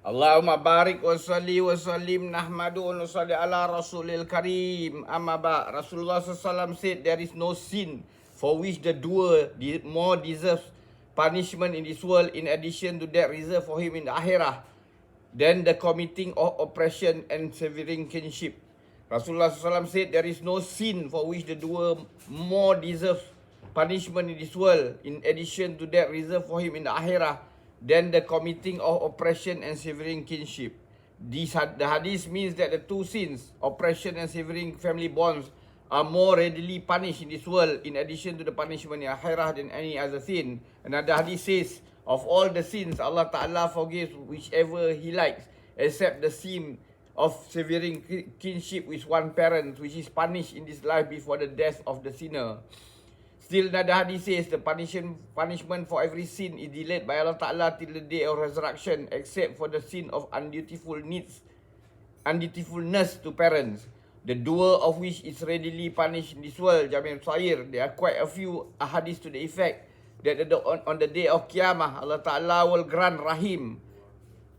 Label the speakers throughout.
Speaker 1: Allahumma barik wa salli wa sallim nahmadu wa nusalli ala rasulil karim. Amma ba, Rasulullah SAW said there is no sin for which the doer more deserves punishment in this world in addition to that reserved for him in the akhirah than the committing of oppression and severing kinship. Rasulullah SAW said there is no sin for which the doer more deserves punishment in this world in addition to that reserved for him in the akhirah than the committing of oppression and severing kinship. The hadith means that the two sins, oppression and severing family bonds, are more readily punished in this world in addition to the punishment in akhirah than any other sin. Another hadith says, of all the sins, Allah Ta'ala forgives whichever He likes, except the sin of severing kinship with one parent, which is punished in this life before the death of the sinner. Still another hadith says the punishment for every sin is delayed by Allah Ta'ala till the day of resurrection, except for the sin of undutifulness to parents, the doer of which is readily punished in this world. Jami' Sahih, there are quite a few hadiths to the effect that on the day of Qiyamah, Allah Ta'ala will grant Rahim,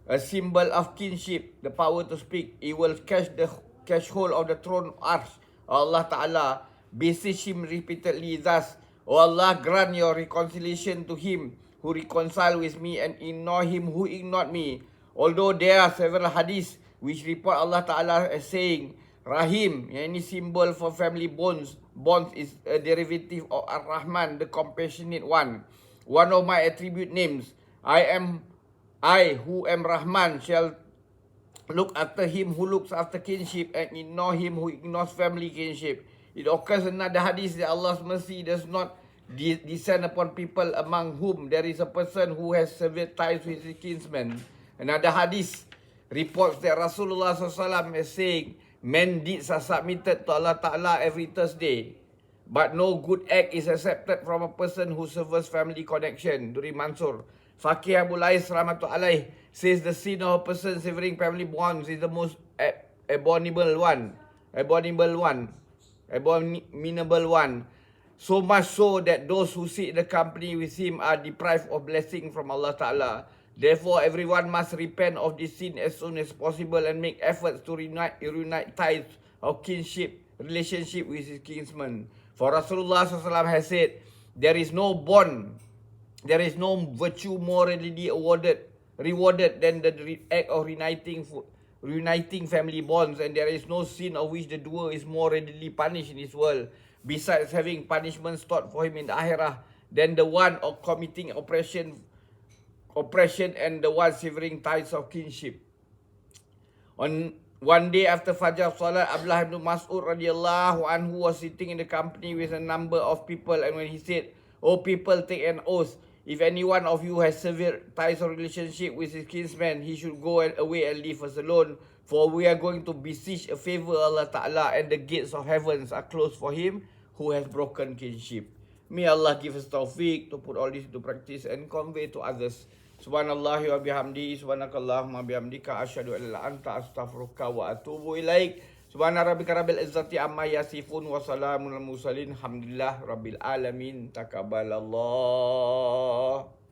Speaker 1: a symbol of kinship, the power to speak. He will catch hold of the throne arch. Allah Ta'ala beseech him repeatedly thus, O Allah, grant your reconciliation to him who reconciled with me and ignore him who ignored me. Although there are several hadiths which report Allah Ta'ala as saying, Rahim, any symbol for family bonds is a derivative of Ar-Rahman, the compassionate one. One of my attribute names, I who am Rahman shall look after him who looks after kinship and ignore him who ignores family kinship. It occurs in another hadith that Allah's mercy does not descend upon people among whom there is a person who has severed ties with his kinsmen. Another hadith reports that Rasulullah SAW is saying, men deeds are submitted to Allah Ta'ala every Thursday, but no good act is accepted from a person who severs family connection. Duri Mansur. Faqih Abu Lais Rahmatullahi says the sin of a person severing family bonds is the most abominable one. So much so that those who sit in the company with him are deprived of blessing from Allah Ta'ala. Therefore, everyone must repent of this sin as soon as possible and make efforts to reunite ties of kinship, relationship with his kinsmen. For Rasulullah SAW has said, there is no virtue more readily rewarded than the act of reuniting family bonds, and there is no sin of which the doer is more readily punished in this world, besides having punishment stored for him in the akhirah, than the one of committing oppression and the one severing ties of kinship. On one day after Fajr Salat, Abdullah ibn Mas'ud radiyallahu anhu was sitting in the company with a number of people, and when he said, O people, take an oath. If any one of you has severed ties of relationship with his kinsman, he should go away and leave us alone. For we are going to beseech a favor Allah Ta'ala, and the gates of heavens are closed for him who has broken kinship. May Allah give us tawfiq to put all this into practice and convey to others. Subhanallahi wa bihamdi, subhanakallahumma bihamdika, asyhadu an la anta astaghfiruka wa atubu ilaik. Subhana rabbika rabbil izzati amma yasifun wa salamun al mursalin. Alhamdulillah rabbil alamin. Taqabbalallah.